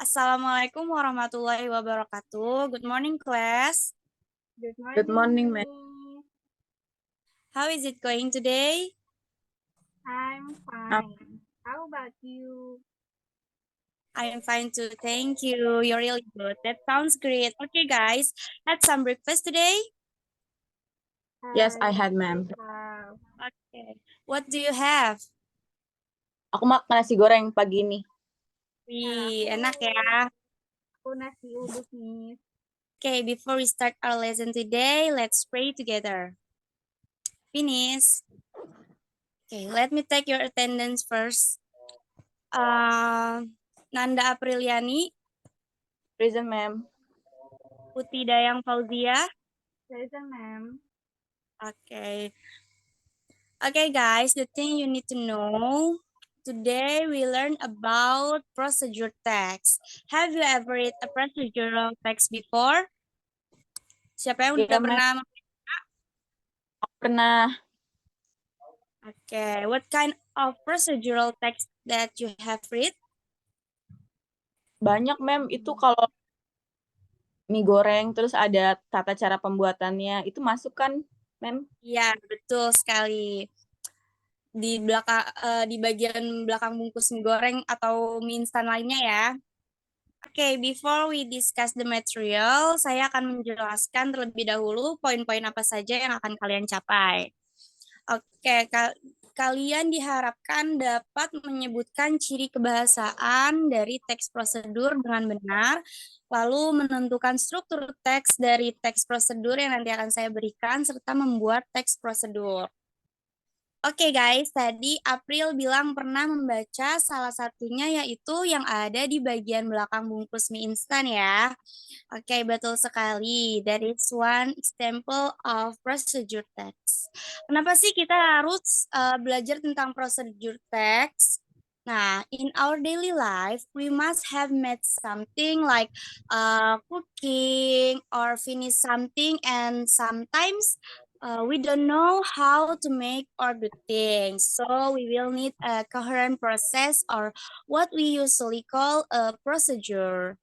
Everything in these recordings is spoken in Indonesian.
Assalamualaikum warahmatullahi wabarakatuh. Good morning, class. Good Good morning, ma'am. morning. How is it going today? I'm fine. How about you? I am fine too. Thank you. You're really good. That sounds great. Okay, guys, had some breakfast today? Yes, I had, Yes, ma'am. Okay. What do you have? Aku makan nasi goreng pagi ini. Wih, enak ya. Aku nasi uduk, Miss. Okay, before we start our lesson today, let's pray together. Finish. Okay, let me take your attendance first. Nanda Apriliani, Present, ma'am. Putih Dayang Fauzia. Present, ma'am. Okay. Okay, guys, the thing you need to know. Today we learn about procedure text. Have you ever read a procedural text before? Siapa yang udah Iya, ma'am. pernah? Aku pernah. Okay, what kind of procedural text that you have read? Banyak, ma'am. Itu kalau mie goreng, terus ada tata cara pembuatannya. Itu masuk kan, ma'am? Ya, betul sekali. Di belakang, di bagian belakang bungkus mie goreng atau mie instan lainnya ya. Oke, before we discuss the material, saya akan menjelaskan terlebih dahulu poin-poin apa saja yang akan kalian capai. Oke, kalian diharapkan dapat menyebutkan ciri kebahasaan dari teks prosedur dengan benar, lalu menentukan struktur teks dari teks prosedur yang nanti akan saya berikan, serta membuat teks prosedur. Oke guys, tadi April bilang pernah membaca salah satunya yaitu yang ada di bagian belakang bungkus mie instan ya. Oke, betul sekali. That is one example of procedure text. Kenapa sih kita harus belajar tentang procedure text? Nah, in our daily life, we must have made something like cooking or finish something, and sometimes we don't know how to make or do things. So we will need a coherent process or what we usually call a procedure.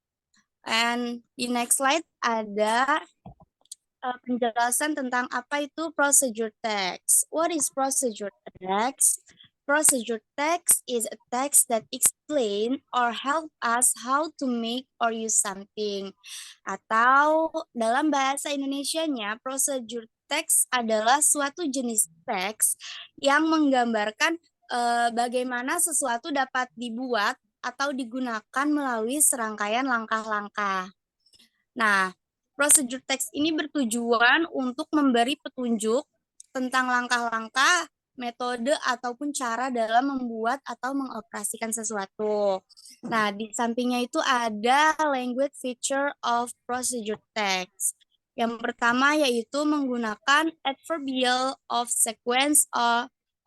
And di next slide ada penjelasan tentang apa itu procedure text. What is procedure text? Procedure text is a text that explain or help us how to make or use something. Atau dalam bahasa Indonesianya, procedure text adalah suatu jenis teks yang menggambarkan bagaimana sesuatu dapat dibuat atau digunakan melalui serangkaian langkah-langkah. Nah, prosedur teks ini bertujuan untuk memberi petunjuk tentang langkah-langkah, metode, ataupun cara dalam membuat atau mengoperasikan sesuatu. Nah, di sampingnya itu ada language feature of procedure text. Yang pertama yaitu menggunakan adverbial of sequence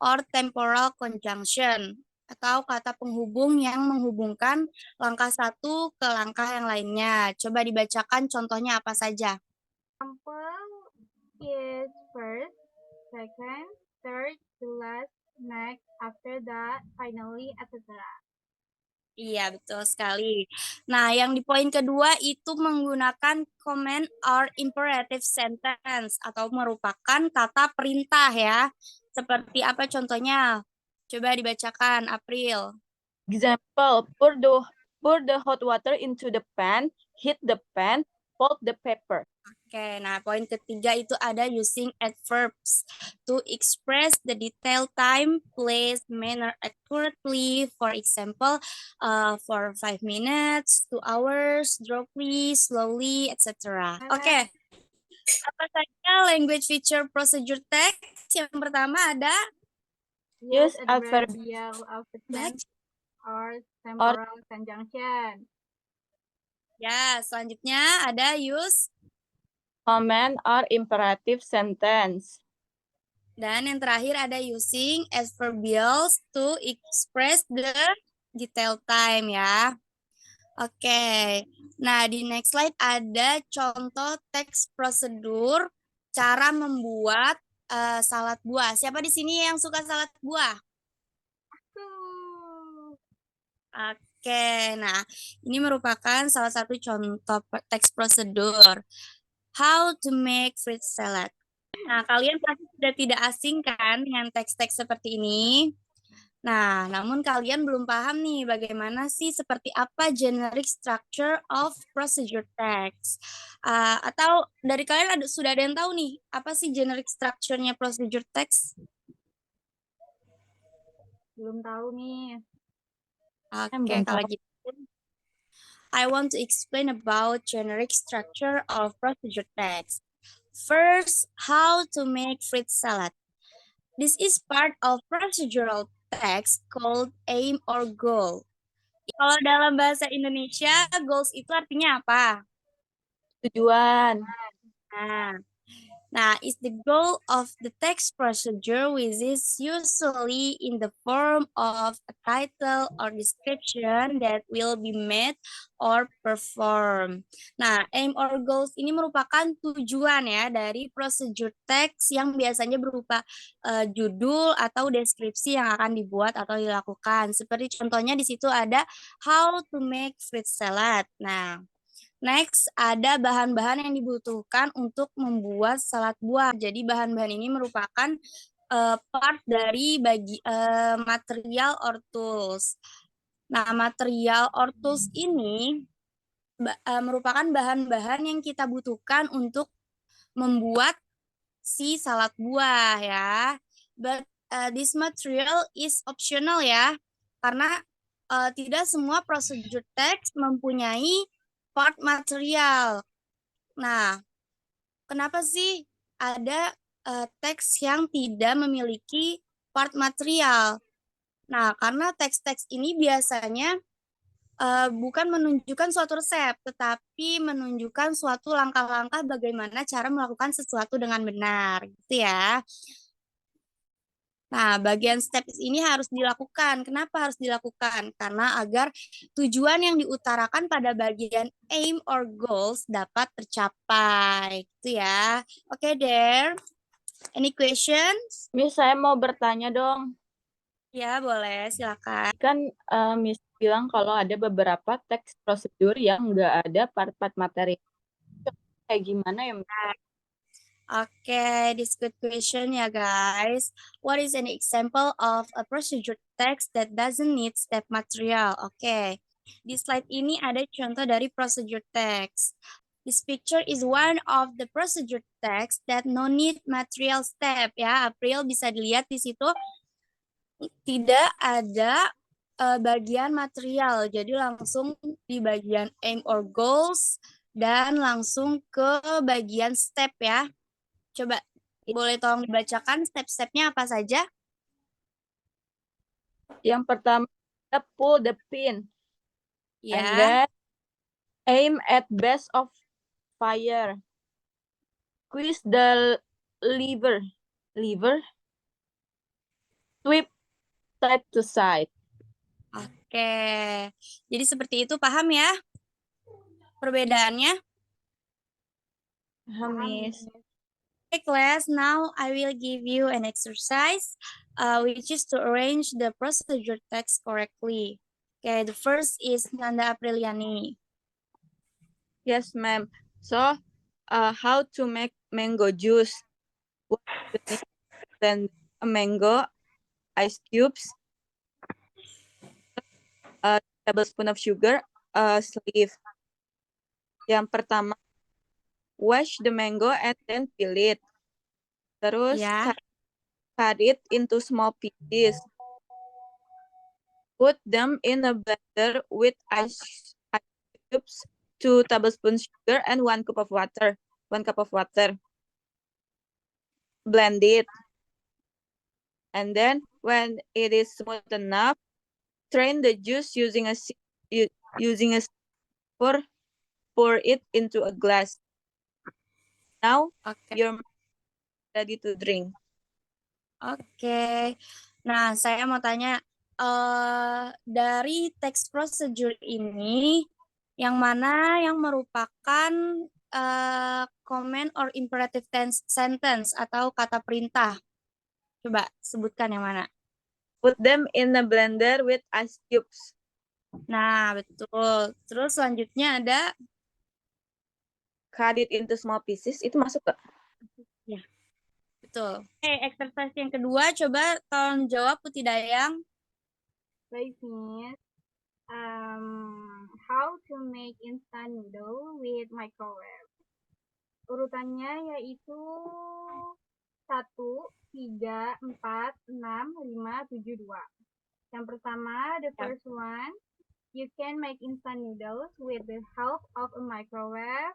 or temporal conjunction atau kata penghubung yang menghubungkan langkah satu ke langkah yang lainnya. Coba dibacakan contohnya apa saja. Example is first, second, third, to last, next, after that, finally, etc. Iya, betul sekali. Nah, yang di poin kedua itu menggunakan command or imperative sentence atau merupakan kata perintah ya. Seperti apa contohnya? Coba dibacakan, April. Example, pour the hot water into the pan, heat the pan, fold the paper. Oke, nah poin ketiga itu ada using adverbs to express the detailed time, place, manner accurately. For example, for 5 minutes, 2 hours, roughly, slowly, etc. Oke, apa saja language feature procedure text? Yang pertama ada Use Use adverbial of sequence or temporal conjunction. ya, selanjutnya ada use command or imperative sentence. dan yang terakhir ada using adverbials to express the detailed time ya. Oke, nah di next slide ada contoh teks prosedur cara membuat salad buah. Siapa di sini yang suka salad buah? Aku. Oke, nah ini merupakan salah satu contoh teks prosedur. How to make fruit salad. Nah, kalian pasti sudah tidak asing kan dengan teks-teks seperti ini. Nah, namun kalian belum paham nih bagaimana sih seperti apa generic structure of procedure text. Atau dari kalian sudah ada yang tahu nih apa sih generic structure-nya procedure text? Belum tahu nih. Oke, kalau gitu I want to explain about generic structure of procedure text. First, how to make fruit salad. This is part of procedural text called aim or goal. Kalau dalam bahasa Indonesia, goals itu artinya apa? Tujuan. Nah, is the goal of the text procedure, which is usually in the form of a title or description that will be made or performed. Nah, aim or goals ini merupakan tujuan ya dari procedure text yang biasanya berupa judul atau deskripsi yang akan dibuat atau dilakukan. Seperti contohnya di situ ada how to make fruit salad. Nah, next, ada bahan-bahan yang dibutuhkan untuk membuat salad buah. Jadi bahan-bahan ini merupakan part dari material or tools. Nah, material or tools ini merupakan bahan-bahan yang kita butuhkan untuk membuat si salad buah ya. But this material is optional ya, karena tidak semua procedure text mempunyai part material. Nah, kenapa sih ada teks yang tidak memiliki part material? Nah, karena teks-teks ini biasanya bukan menunjukkan suatu resep, tetapi menunjukkan suatu langkah-langkah bagaimana cara melakukan sesuatu dengan benar, gitu ya. Nah, bagian steps ini harus dilakukan. Kenapa harus dilakukan? Karena agar tujuan yang diutarakan pada bagian aim or goals dapat tercapai. Gitu ya. Oke, there. Any questions? Miss, saya mau bertanya dong. Ya, boleh. Silakan. Kan Miss bilang kalau ada beberapa teks prosedur yang nggak ada part-part materi. Kayak gimana ya? Okay, this good question ya guys. What is an example of a procedure text that doesn't need step material? Okay, di slide ini ada contoh dari procedure text. This picture is one of the procedure text that no need material step ya. April bisa dilihat di situ tidak ada bagian material. Jadi langsung di bagian aim or goals dan langsung ke bagian step ya. Coba boleh tolong dibacakan step-stepnya apa saja? Yang pertama, pull the pin. Ya. And then aim at base of fire. Squeeze the lever. Sweep side to side. Oke. Jadi seperti itu, paham ya perbedaannya? Paham, Miss. Okay, class. Now I will give you an exercise, which is to arrange the procedure text correctly. Okay, the first is Nanda Apriliani. Yes, ma'am. So, how to make mango juice? Then a mango, ice cubes, a tablespoon of sugar, a sleeve. Yang pertama, wash the mango and then peel it. Terus Ya. cut it into small pieces. Put them in a blender with ice cubes, 2 tablespoons sugar, and 1 cup of water. 1 cup of water. Blend it. And then when it is smooth enough, strain the juice using a pour it into a glass. Now you're ready to drink. Oke. Nah, saya mau tanya dari teks prosedur ini yang mana yang merupakan comment or imperative sentence atau kata perintah? Coba sebutkan yang mana. Put them in a blender with ice cubes. Nah, betul. Terus selanjutnya ada Cut it into small pieces. Itu masuk gak? ya, betul. Oke, exercise yang kedua coba tolong jawab Putih Dayang. Baik, Miss. How to make instant noodle with microwave. Urutannya yaitu 1, 3, 4, 6, 5, 7, 2. Yang pertama, the first one, you can make instant noodles with the help of a microwave.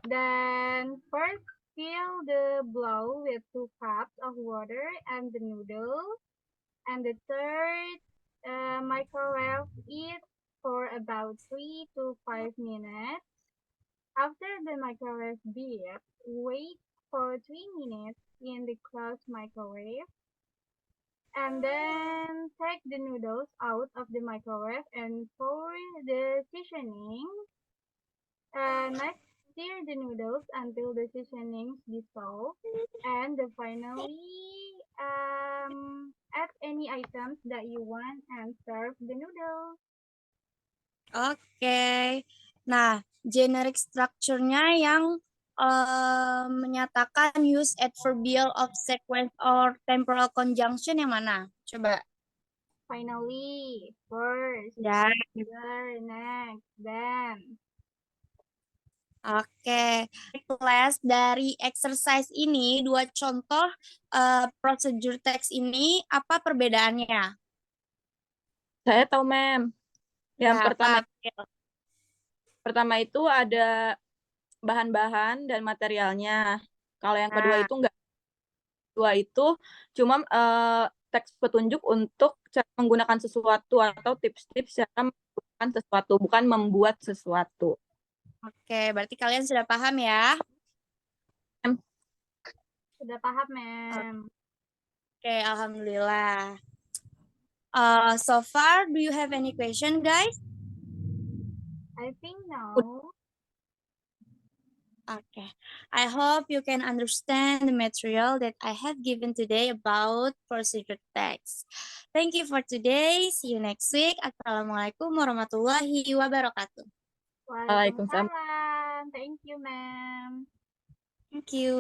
Then first, fill the bowl with 2 cups of water and the noodles. And the third, microwave it for about 3 to 5 minutes. After the microwave beep, wait for 3 minutes in the closed microwave. And then take the noodles out of the microwave and pour the seasoning. Next, stir the noodles until the seasonings dissolve. And finally, add any items that you want and serve the noodles. Oke. Nah, generic structure-nya yang menyatakan use adverbial of sequence or temporal conjunction yang mana? Coba. Finally, first, Ya. after, next, then. Oke. Kelas dari exercise ini, dua contoh prosedur teks ini, apa perbedaannya? Saya tahu, Mem. Yang Ya, pertama, apa? pertama itu ada bahan-bahan dan materialnya. Kalau yang kedua Nah, itu enggak. Kedua itu cuma teks petunjuk untuk cara menggunakan sesuatu atau tips-tips cara menggunakan sesuatu, bukan membuat sesuatu. oke, berarti kalian sudah paham ya? Sudah paham, Mem. Oke, alhamdulillah. So far, do you have any question, guys? I think no. Okay. I hope you can understand the material that I have given today about procedure text. Thank you for today. See you next week. Assalamualaikum warahmatullahi wabarakatuh. Waalaikumsalam. Waalaikumsalam. Thank you, Mem. Thank you.